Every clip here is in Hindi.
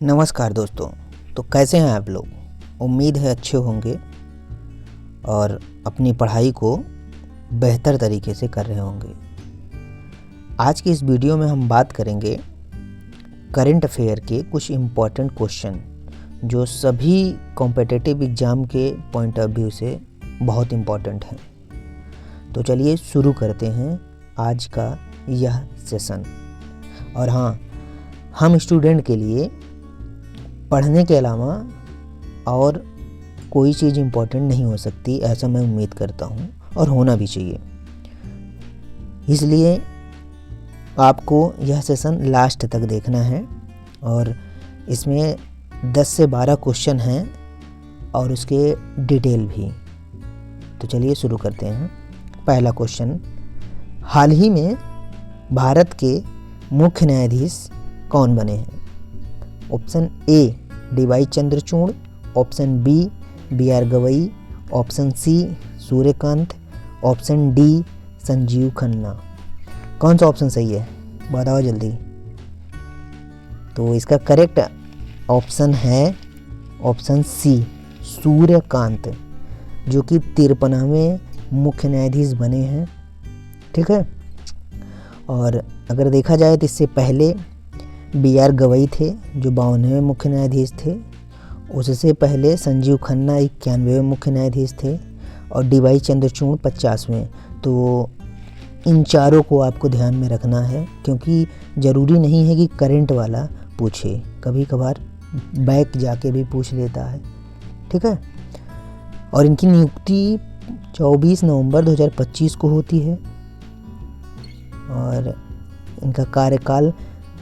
नमस्कार दोस्तों। तो कैसे हैं आप लोग? उम्मीद है अच्छे होंगे और अपनी पढ़ाई को बेहतर तरीके से कर रहे होंगे। आज की इस वीडियो में हम बात करेंगे करंट अफेयर के कुछ इम्पॉर्टेंट क्वेश्चन जो सभी कॉम्पिटिटिव एग्ज़ाम के पॉइंट ऑफ व्यू से बहुत इम्पॉर्टेंट हैं। तो चलिए शुरू करते हैं आज का यह सेशन। और हाँ, हम स्टूडेंट के लिए पढ़ने के अलावा और कोई चीज़ इम्पोर्टेंट नहीं हो सकती, ऐसा मैं उम्मीद करता हूँ और होना भी चाहिए। इसलिए आपको यह सेशन लास्ट तक देखना है और इसमें 10 से 12 क्वेश्चन हैं और उसके डिटेल भी। तो चलिए शुरू करते हैं। पहला क्वेश्चन, हाल ही में भारत के मुख्य न्यायाधीश कौन बने हैं? Option A DY. Chandrachud, option B BR. Gavai, option C Suryakant, option D Sanjiv Khanna. कौन सा ऑप्शन सही है? बताओ जल्दी। तो इसका करेक्ट ऑप्शन है ऑप्शन सी सूर्यकांत, जो कि 53वें मुख्य न्यायाधीश बने हैं। ठीक है। और अगर देखा जाए तो इससे पहले बी.आर. गवई थे जो 52वें मुख्य न्यायाधीश थे। उससे पहले संजीव खन्ना 91वें मुख्य न्यायाधीश थे और डी.वाई. चंद्रचूड़ 50वें। तो इन चारों को आपको ध्यान में रखना है, क्योंकि ज़रूरी नहीं है कि करंट वाला पूछे, कभी कभार बैक जाके भी पूछ लेता है। ठीक है। और इनकी नियुक्ति 24 नवंबर 2025 को होती है और इनका कार्यकाल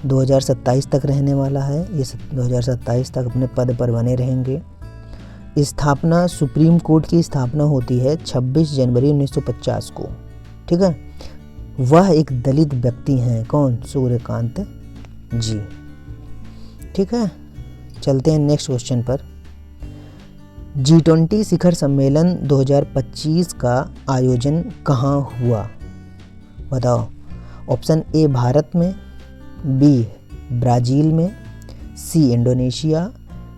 2027 तक रहने वाला है। ये 2027 तक अपने पद पर बने रहेंगे। स्थापना, सुप्रीम कोर्ट की स्थापना होती है 26 जनवरी 1950 को। ठीक है। वह एक दलित व्यक्ति हैं। कौन? सूर्यकांत जी। ठीक है। चलते हैं नेक्स्ट क्वेश्चन पर। G20 शिखर सम्मेलन 2025 का आयोजन कहाँ हुआ? बताओ। ऑप्शन ए भारत में, बी ब्राज़ील में, सी इंडोनेशिया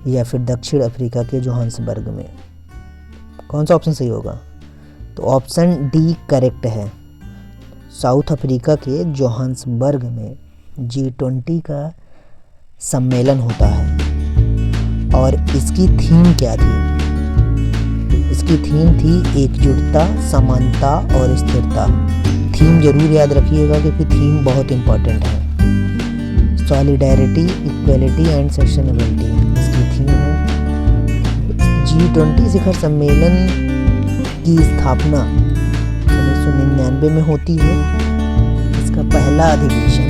या फिर दक्षिण अफ्रीका के जोहान्सबर्ग में। कौन सा ऑप्शन सही होगा? तो ऑप्शन डी करेक्ट है। साउथ अफ्रीका के जोहान्सबर्ग में G20 का सम्मेलन होता है। और इसकी थीम क्या थी? इसकी थीम थी एकजुटता, समानता और स्थिरता। थीम जरूर याद रखिएगा क्योंकि थीम बहुत इम्पोर्टेंट है। सॉलिडेरिटी, इक्वलिटी एंड सस्टेनेबिलिटी इसकी थीम है। G20 शिखर सम्मेलन की स्थापना 1999 में होती है। इसका पहला अधिवेशन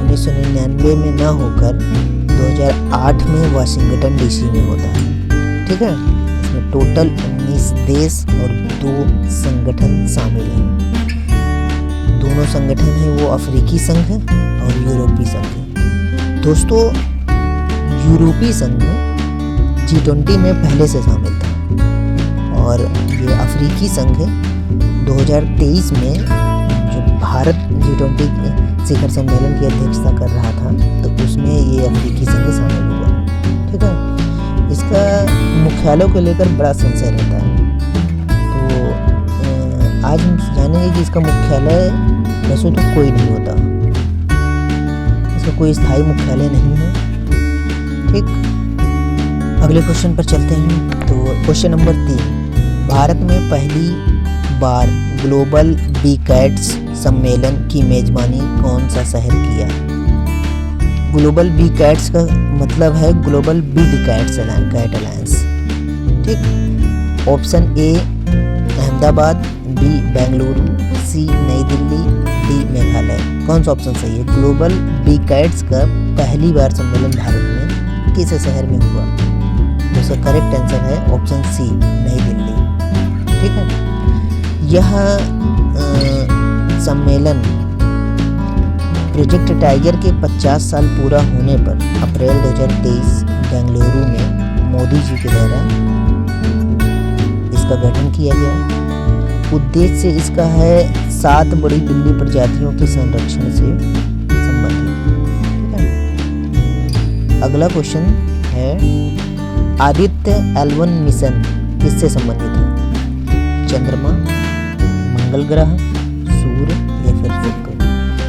1999 में न होकर 2008 में वाशिंगटन डीसी में होता है। ठीक है। इसमें टोटल 19 देश और 2 संगठन शामिल हैं। दोनों संगठन हैं वो अफ्रीकी संघ और यूरोपीय संघ। दोस्तों, यूरोपीय संघ G20 में पहले से शामिल था और ये अफ्रीकी संघ 2023 में जो भारत G20 के शिखर सम्मेलन की अध्यक्षता कर रहा था, तो उसमें ये अफ्रीकी संघ शामिल हुआ। ठीक है। इसका मुख्यालय को लेकर बड़ा संशय रहता है। तो आज हम जानेंगे कि इसका मुख्यालय वैसे तो कोई नहीं होता, इसका कोई स्थायी मुख्यालय नहीं है। ठीक। अगले क्वेश्चन पर चलते हैं। तो क्वेश्चन नंबर 3, भारत में पहली बार ग्लोबल बी कैट्स सम्मेलन की मेजबानी कौन सा शहर किया? ग्लोबल बी कैट्स का मतलब है ग्लोबल बिग कैट्स अलायंस। ठीक। Option A Ahmedabad, B Bengaluru, C New Delhi, D Meghalaya. कौन सा ऑप्शन सही है? ग्लोबल बी कैट्स का पहली बार सम्मेलन भारत में किस शहर में हुआ? उसका करेक्ट आंसर है ऑप्शन सी नई दिल्ली। ठीक है। यह सम्मेलन प्रोजेक्ट टाइगर के 50 साल पूरा होने पर अप्रैल 2023 बेंगलुरु में मोदी जी के द्वारा इसका गठन किया गया। उद्देश्य इसका है 7 बड़ी बिल्ली प्रजातियों के संरक्षण से संबंधित। अगला क्वेश्चन है आदित्य L1 मिशन किससे संबंधित है? चंद्रमा, मंगल ग्रह, सूर्य या फिर शुक्र।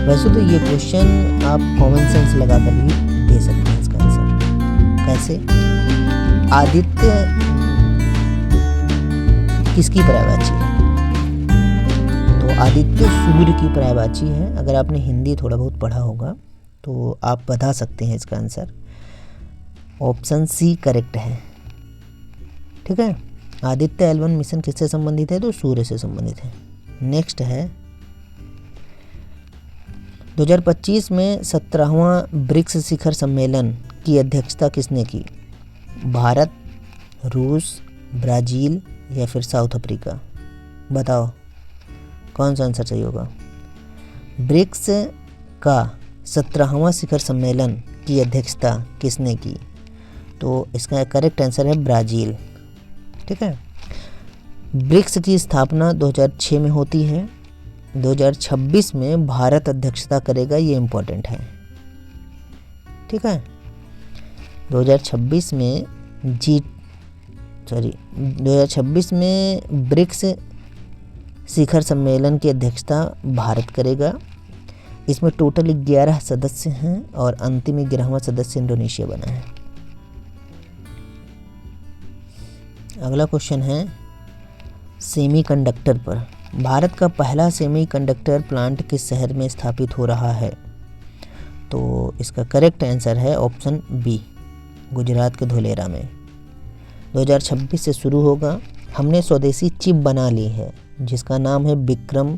वैसे तो ये क्वेश्चन आप कॉमन सेंस लगाकर भी दे सकते हैं इसका आंसर। कैसे? आदित्य किसकी पर्यायवाची है? तो आदित्य सूर्य की पर्यायवाची है। अगर आपने हिंदी थोड़ा बहुत पढ़ा होगा तो आप बता सकते हैं इसका आंसर। ऑप्शन सी करेक्ट है। ठीक है, आदित्य L1 मिशन किससे संबंधित है? तो सूर्य से संबंधित है। नेक्स्ट है 2025 में 17वां ब्रिक्स शिखर सम्मेलन की अध्यक्षता किसने की? भारत, रूस, ब्राज़ील या फिर साउथ अफ्रीका? बताओ कौन सा आंसर सही होगा? ब्रिक्स का 17वां शिखर सम्मेलन की अध्यक्षता किसने की? तो इसका करेक्ट आंसर है ब्राज़ील। ठीक है, ब्रिक्स की स्थापना 2006 में होती है। 2026 में भारत अध्यक्षता करेगा, ये इम्पोर्टेंट है। ठीक है, 2026 में ब्रिक्स शिखर सम्मेलन की अध्यक्षता भारत करेगा। इसमें टोटल 11 सदस्य हैं और अंतिम 11वां सदस्य इंडोनेशिया बना है। अगला क्वेश्चन है सेमीकंडक्टर पर। भारत का पहला सेमीकंडक्टर प्लांट किस शहर में स्थापित हो रहा है? तो इसका करेक्ट आंसर है ऑप्शन बी, गुजरात के धोलेरा में। 2026 से शुरू होगा। हमने स्वदेशी चिप बना ली है जिसका नाम है विक्रम,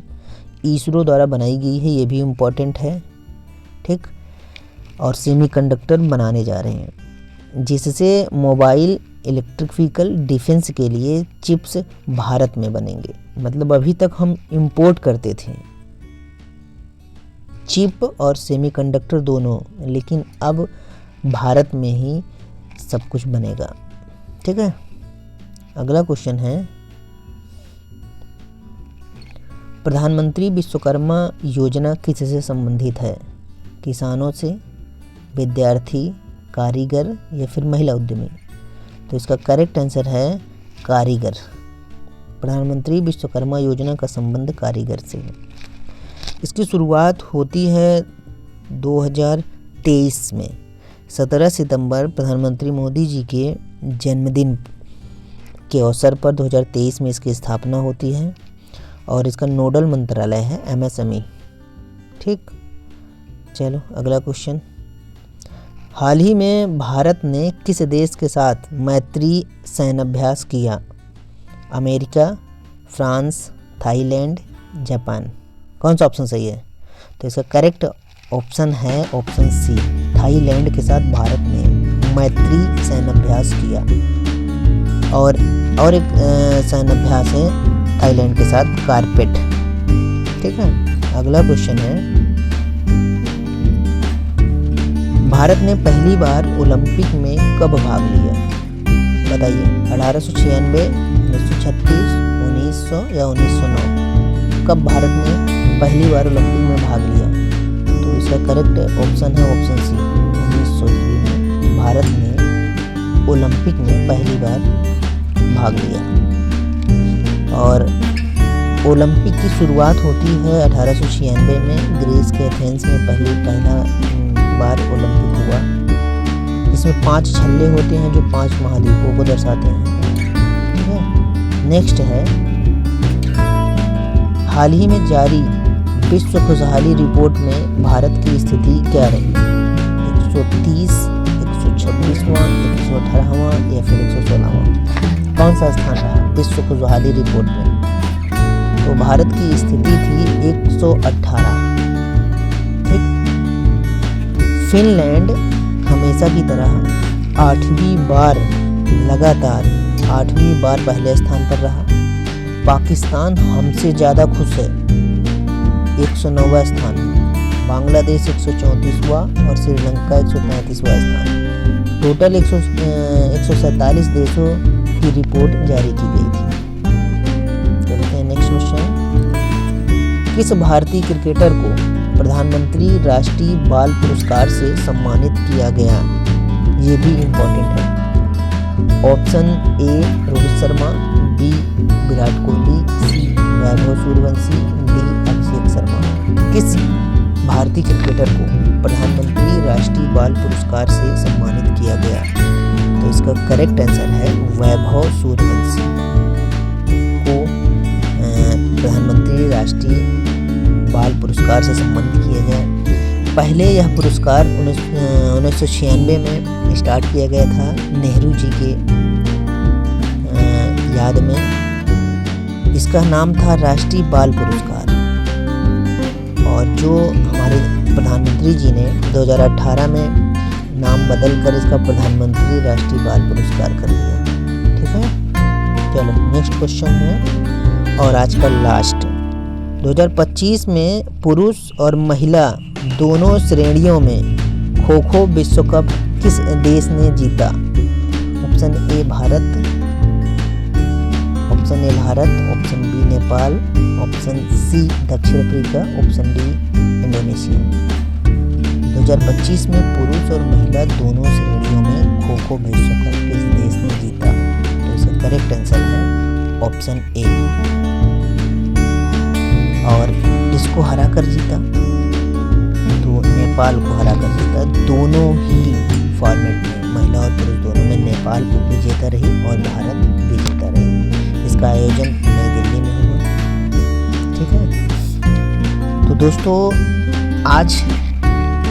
इसरो द्वारा बनाई गई है, ये भी इम्पोर्टेंट है। ठीक, और सेमीकंडक्टर बनाने जा रहे हैं जिससे मोबाइल, इलेक्ट्रिक व्हीकल, डिफेंस के लिए चिप्स भारत में बनेंगे। मतलब अभी तक हम इंपोर्ट करते थे चिप और सेमीकंडक्टर दोनों, लेकिन अब भारत में ही सब कुछ बनेगा। ठीक है, अगला क्वेश्चन है प्रधानमंत्री विश्वकर्मा योजना किससे संबंधित है? किसानों से, विद्यार्थी, कारीगर या फिर महिला उद्यमी? तो इसका करेक्ट आंसर है कारीगर। प्रधानमंत्री विश्वकर्मा योजना का संबंध कारीगर से है। इसकी शुरुआत होती है 2023 में। 17 सितंबर प्रधानमंत्री मोदी जी के जन्मदिन के अवसर पर 2023 में इसकी स्थापना होती है और इसका नोडल मंत्रालय है MSME। ठीक, चलो अगला क्वेश्चन। हाल ही में भारत ने किस देश के साथ मैत्री सैन्याभ्यास किया? America, France, Thailand, Japan? कौन सा ऑप्शन सही है? तो इसका करेक्ट ऑप्शन है ऑप्शन सी, थाईलैंड के साथ भारत ने मैत्री सैन्याभ्यास किया। और एक सैन्याभ्यास है थाईलैंड के साथ कारपेट। ठीक है, अगला क्वेश्चन है भारत ने पहली बार ओलंपिक में कब भाग लिया? बताइए, 1896, 1936, 1900 या 1909? कब भारत ने पहली बार ओलंपिक में भाग लिया? तो इसका करेक्ट ऑप्शन है ऑप्शन सी, 1903 में भारत ने ओलंपिक में पहली बार भाग लिया। और ओलंपिक की शुरुआत होती है 1896 में ग्रीस के एथेंस में पहला बार ओलंपिक हुआ। इसमें 5 छल्ले होते हैं जो 5 महाद्वीपों को दर्शाते हैं। ठीक है, नेक्स्ट है हाल ही में जारी विश्व खुशहाली रिपोर्ट में भारत की स्थिति क्या रही? 130, 126वां, 118वां या फिर 116वां? कौन सा स्थान रहा विश्व खुशहाली रिपोर्ट में? तो भारत की स्थिति थी 118। ठीक, फिनलैंड हमेशा की तरह 8वीं बार लगातार 8वीं बार पहले स्थान पर रहा। पाकिस्तान हमसे ज़्यादा खुश है, 109वां स्थान। बांग्लादेश 134वां और श्रीलंका 135वां स्थान। टोटल 147 देशों की रिपोर्ट जारी की गई थी। चलते हैं नेक्स्ट क्वेश्चन। किस भारतीय क्रिकेटर को प्रधानमंत्री राष्ट्रीय बाल पुरस्कार से सम्मानित किया गया? ये भी इम्पोर्टेंट है। Option A Rohit Sharma, B Virat Kohli, C Vaibhav Suryavanshi, D Abhishek Sharma. किस भारतीय क्रिकेटर को प्रधानमंत्री राष्ट्रीय बाल पुरस्कार से सम्मानित किया गया? तो इसका करेक्ट आंसर है वैभव सूर्यवंशी को प्रधानमंत्री राष्ट्रीय बाल पुरस्कार से सम्मानित किया गया। पहले यह पुरस्कार 1996 में स्टार्ट किया गया था नेहरू जी के याद में। इसका नाम था राष्ट्रीय बाल पुरस्कार, और जो हमारे प्रधानमंत्री जी ने 2018 में नाम बदलकर इसका प्रधानमंत्री राष्ट्रीय बाल पुरस्कार कर दिया। ठीक है, चलो नेक्स्ट क्वेश्चन है और आज का लास्ट। 2025 में पुरुष और महिला दोनों श्रेणियों में खो खो विश्व कप किस देश ने जीता? Option A Bharat, option B Nepal, option C दक्षिण अफ्रीका, ऑप्शन डी इंडोनेशिया। 2025 में पुरुष और महिला दोनों श्रेणियों में खो खो विश्व कप किस देश ने जीता? तो इसका करेक्ट आंसर है ऑप्शन ए। और इसको हरा कर जीता, तो नेपाल को हरा कर जीता। दोनों ही फॉर्मेट में महिला और पुरुष दोनों में नेपाल विजेता रही और भारत विजेता रही। इसका आयोजन नई दिल्ली में हुआ। ठीक है, तो दोस्तों आज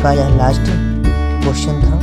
का यह लास्ट क्वेश्चन था।